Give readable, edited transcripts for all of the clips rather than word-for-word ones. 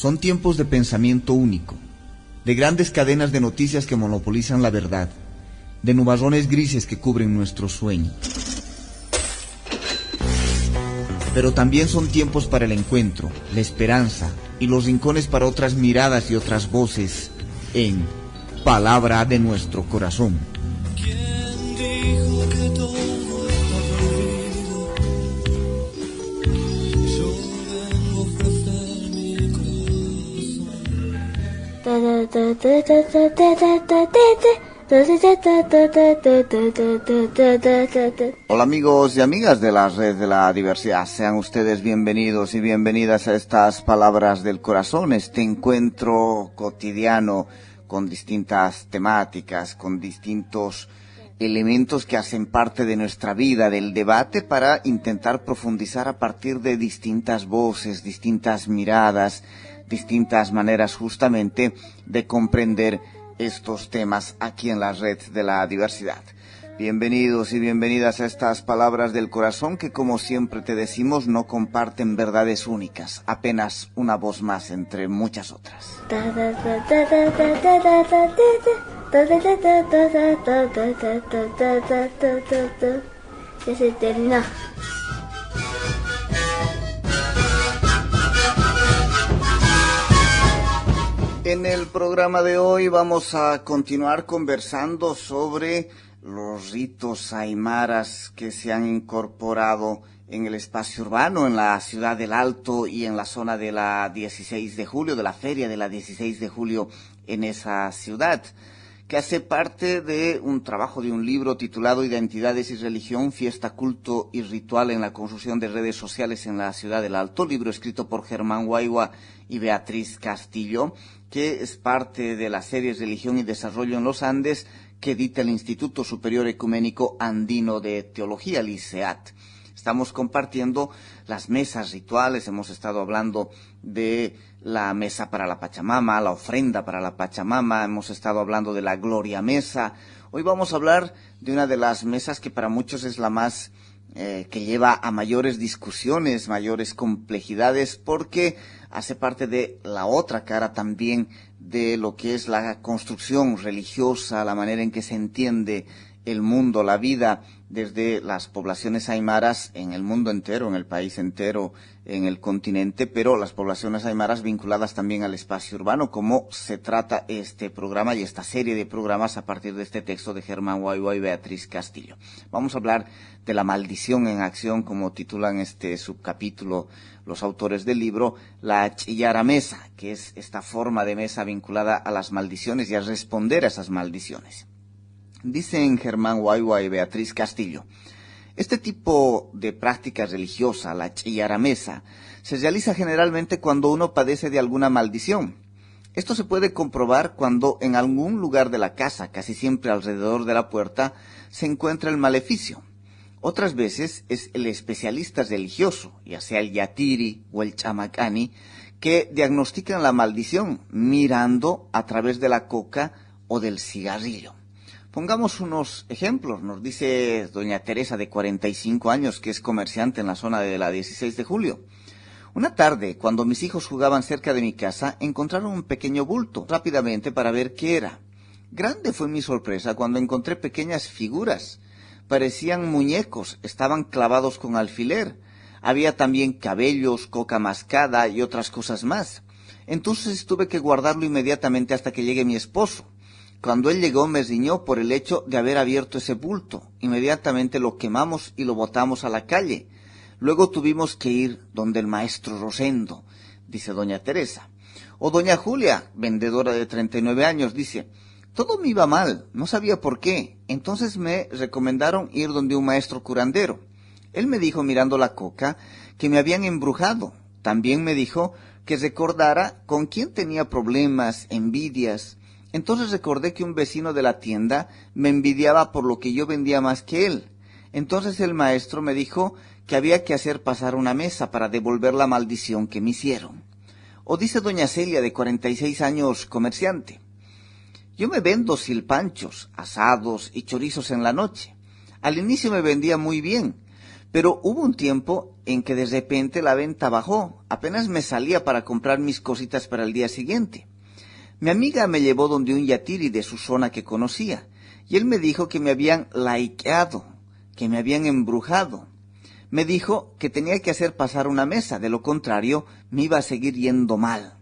Son tiempos de pensamiento único, de grandes cadenas de noticias que monopolizan la verdad, de nubarrones grises que cubren nuestro sueño. Pero también son tiempos para el encuentro, la esperanza y los rincones para otras miradas y otras voces en Palabra de nuestro corazón. ¿Quién dijo que todo está perdido? Yo vengo a ofrecer mi corazón. Hola amigos y amigas de la Red de la Diversidad, sean ustedes bienvenidos y bienvenidas a estas Palabras del Corazón, este encuentro cotidiano con distintas temáticas, con distintos elementos que hacen parte de nuestra vida, del debate, para intentar profundizar a partir de distintas voces, distintas miradas, distintas maneras justamente de comprender estos temas aquí en la Red de la Diversidad. Bienvenidos y bienvenidas a estas Palabras del Corazón que, como siempre te decimos, no comparten verdades únicas, apenas una voz más entre muchas otras. Ya se terminó. En el programa de hoy vamos a continuar conversando sobre los ritos aymaras que se han incorporado en el espacio urbano, en la ciudad del Alto y en la zona de la 16 de julio, de la feria de la 16 de julio en esa ciudad, que hace parte de un trabajo de un libro titulado Identidades y Religión, Fiesta, Culto y Ritual en la Construcción de Redes Sociales en la Ciudad del Alto, libro escrito por Germán Guaigua y Beatriz Castillo, que es parte de la serie Religión y Desarrollo en los Andes, que edita el Instituto Superior Ecuménico Andino de Teología, el ISEAT. Estamos compartiendo las mesas rituales, hemos estado hablando de la mesa para la Pachamama, la ofrenda para la Pachamama, hemos estado hablando de la Gloria Mesa. Hoy vamos a hablar de una de las mesas que para muchos es la más que lleva a mayores discusiones, mayores complejidades, porque hace parte de la otra cara también de lo que es la construcción religiosa, la manera en que se entiende el mundo, la vida desde las poblaciones aymaras en el mundo entero, en el país entero, en el continente, pero las poblaciones aymaras vinculadas también al espacio urbano, como se trata este programa y esta serie de programas a partir de este texto de Germán Guaigua y Beatriz Castillo. Vamos a hablar de la maldición en acción, como titulan este subcapítulo los autores del libro, la chillara mesa, que es esta forma de mesa vinculada a las maldiciones y a responder a esas maldiciones. Dicen Germán Guaigua y Beatriz Castillo, este tipo de práctica religiosa, la chillara mesa, se realiza generalmente cuando uno padece de alguna maldición. Esto se puede comprobar cuando en algún lugar de la casa, casi siempre alrededor de la puerta, se encuentra el maleficio. Otras veces es el especialista religioso, ya sea el yatiri o el chamacani, que diagnostican la maldición mirando a través de la coca o del cigarrillo. Pongamos unos ejemplos. Nos dice doña Teresa, de 45 años, que es comerciante en la zona de la 16 de julio. Una tarde, cuando mis hijos jugaban cerca de mi casa, encontraron un pequeño bulto, rápidamente para ver qué era. Grande fue mi sorpresa cuando encontré pequeñas figuras. Parecían muñecos, estaban clavados con alfiler. Había también cabellos, coca mascada y otras cosas más. Entonces tuve que guardarlo inmediatamente hasta que llegue mi esposo. Cuando él llegó me riñó por el hecho de haber abierto ese bulto. Inmediatamente lo quemamos y lo botamos a la calle. Luego tuvimos que ir donde el maestro Rosendo, dice doña Teresa. O doña Julia, vendedora de 39 años, dice, todo me iba mal, no sabía por qué. Entonces me recomendaron ir donde un maestro curandero. Él me dijo, mirando la coca, que me habían embrujado. También me dijo que recordara con quién tenía problemas, envidias. Entonces recordé que un vecino de la tienda me envidiaba por lo que yo vendía más que él. Entonces el maestro me dijo que había que hacer pasar una mesa para devolver la maldición que me hicieron. O dice doña Celia, de 46 años, comerciante. Yo me vendo silpanchos, asados y chorizos en la noche. Al inicio me vendía muy bien, pero hubo un tiempo en que de repente la venta bajó. Apenas me salía para comprar mis cositas para el día siguiente. Mi amiga me llevó donde un yatiri de su zona que conocía, y él me dijo que me habían laiqueado, que me habían embrujado. Me dijo que tenía que hacer pasar una mesa, de lo contrario me iba a seguir yendo mal.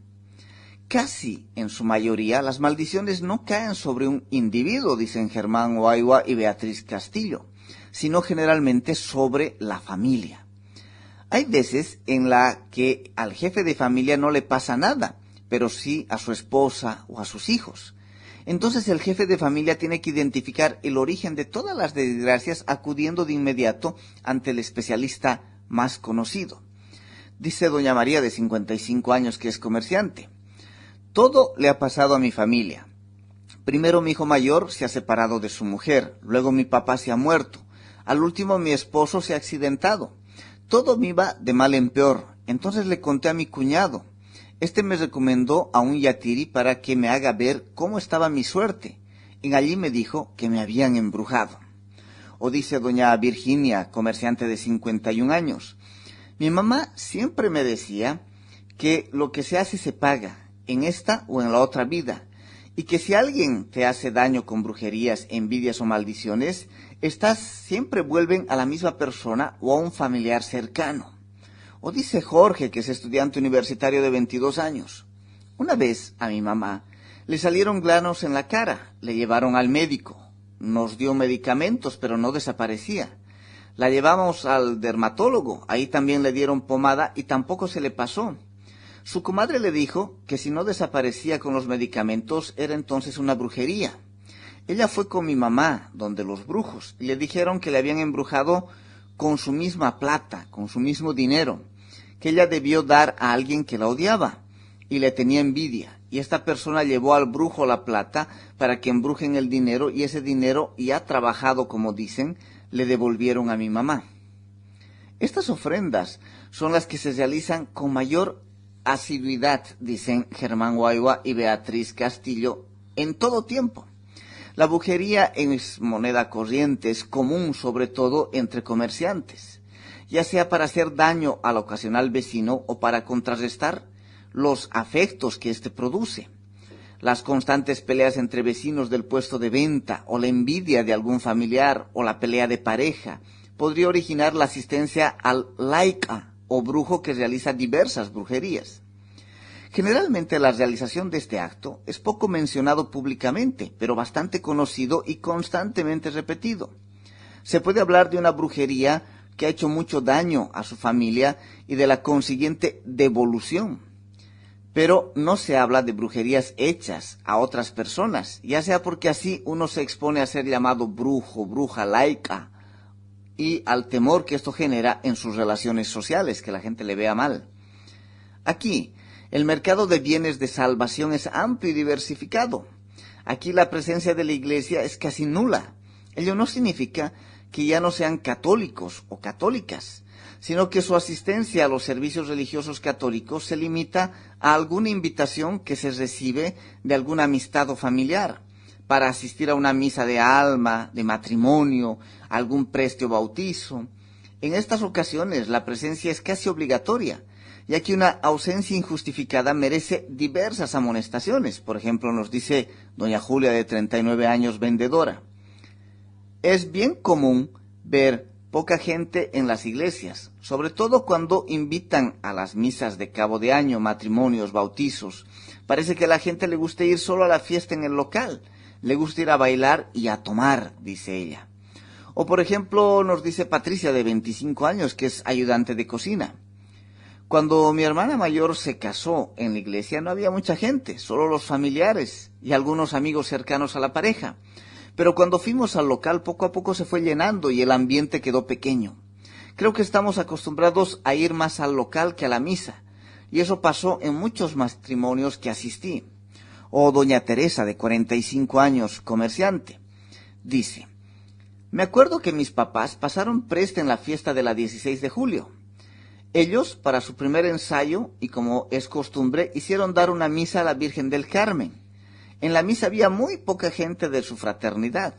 Casi en su mayoría las maldiciones no caen sobre un individuo, dicen Germán Oaiwa y Beatriz Castillo, sino generalmente sobre la familia. Hay veces en la que al jefe de familia no le pasa nada, pero sí a su esposa o a sus hijos. Entonces el jefe de familia tiene que identificar el origen de todas las desgracias acudiendo de inmediato ante el especialista más conocido. Dice doña María, de 55 años, que es comerciante. Todo le ha pasado a mi familia. Primero mi hijo mayor se ha separado de su mujer, luego mi papá se ha muerto, al último mi esposo se ha accidentado. Todo me iba de mal en peor. Entonces le conté a mi cuñado. Este me recomendó a un yatiri para que me haga ver cómo estaba mi suerte. Y allí me dijo que me habían embrujado. O dice doña Virginia, comerciante de 51 años. Mi mamá siempre me decía que lo que se hace se paga, en esta o en la otra vida, y que si alguien te hace daño con brujerías, envidias o maldiciones, estas siempre vuelven a la misma persona o a un familiar cercano. O dice Jorge, que es estudiante universitario de 22 años. Una vez a mi mamá le salieron granos en la cara, le llevaron al médico, nos dio medicamentos, pero no desaparecía. La llevamos al dermatólogo, ahí también le dieron pomada y tampoco se le pasó. Su comadre le dijo que si no desaparecía con los medicamentos era entonces una brujería. Ella fue con mi mamá, donde los brujos, y le dijeron que le habían embrujado con su misma plata, con su mismo dinero, que ella debió dar a alguien que la odiaba y le tenía envidia. Y esta persona llevó al brujo la plata para que embrujen el dinero, y ese dinero, ya trabajado como dicen, le devolvieron a mi mamá. Estas ofrendas son las que se realizan con mayor asiduidad, dicen Germán Oaiwa y Beatriz Castillo, en todo tiempo. La brujería es moneda corriente, es común sobre todo entre comerciantes, ya sea para hacer daño al ocasional vecino o para contrarrestar los afectos que éste produce. Las constantes peleas entre vecinos del puesto de venta, o la envidia de algún familiar, o la pelea de pareja, podría originar la asistencia al laika, o brujo que realiza diversas brujerías. Generalmente la realización de este acto es poco mencionado públicamente, pero bastante conocido y constantemente repetido. Se puede hablar de una brujería que ha hecho mucho daño a su familia y de la consiguiente devolución. Pero no se habla de brujerías hechas a otras personas, ya sea porque así uno se expone a ser llamado brujo, bruja, laica, y al temor que esto genera en sus relaciones sociales, que la gente le vea mal. Aquí, el mercado de bienes de salvación es amplio y diversificado. Aquí la presencia de la iglesia es casi nula. Ello no significa que ya no sean católicos o católicas, sino que su asistencia a los servicios religiosos católicos se limita a alguna invitación que se recibe de alguna amistad o familiar, para asistir a una misa de alma, de matrimonio, algún preste o bautizo. En estas ocasiones la presencia es casi obligatoria, ya que una ausencia injustificada merece diversas amonestaciones. Por ejemplo, nos dice doña Julia, de 39 años, vendedora. Es bien común ver poca gente en las iglesias, sobre todo cuando invitan a las misas de cabo de año, matrimonios, bautizos. Parece que a la gente le gusta ir solo a la fiesta en el local, le gusta ir a bailar y a tomar, dice ella. O por ejemplo, nos dice Patricia, de 25 años, que es ayudante de cocina. Cuando mi hermana mayor se casó en la iglesia no había mucha gente, solo los familiares y algunos amigos cercanos a la pareja. Pero cuando fuimos al local, poco a poco se fue llenando y el ambiente quedó pequeño. Creo que estamos acostumbrados a ir más al local que a la misa, y eso pasó en muchos matrimonios que asistí. O doña Teresa, de 45 años, comerciante, dice: me acuerdo que mis papás pasaron preste en la fiesta de la 16 de julio. Ellos, para su primer ensayo, y como es costumbre, hicieron dar una misa a la Virgen del Carmen. En la misa había muy poca gente de su fraternidad.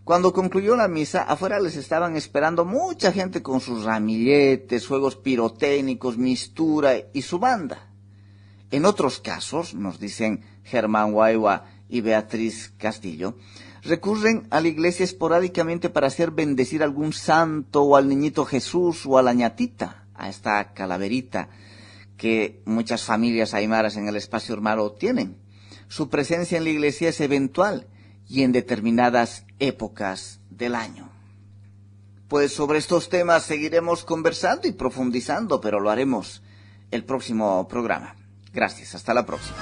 Cuando concluyó la misa, afuera les estaban esperando mucha gente con sus ramilletes, juegos pirotécnicos, mistura y su banda. En otros casos, nos dicen Germán Guaigua y Beatriz Castillo, recurren a la iglesia esporádicamente para hacer bendecir a algún santo o al niñito Jesús o a la ñatita, a esta calaverita que muchas familias aymaras en el espacio urbano tienen. Su presencia en la iglesia es eventual y en determinadas épocas del año. Pues sobre estos temas seguiremos conversando y profundizando, pero lo haremos el próximo programa. Gracias, hasta la próxima.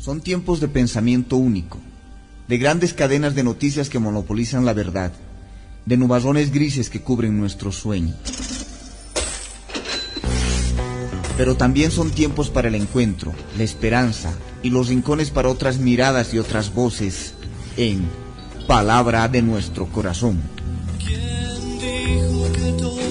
Son tiempos de pensamiento único, de grandes cadenas de noticias que monopolizan la verdad, de nubarrones grises que cubren nuestro sueño. Pero también son tiempos para el encuentro, la esperanza y los rincones para otras miradas y otras voces en Palabra de nuestro corazón. ¿Quién dijo que todo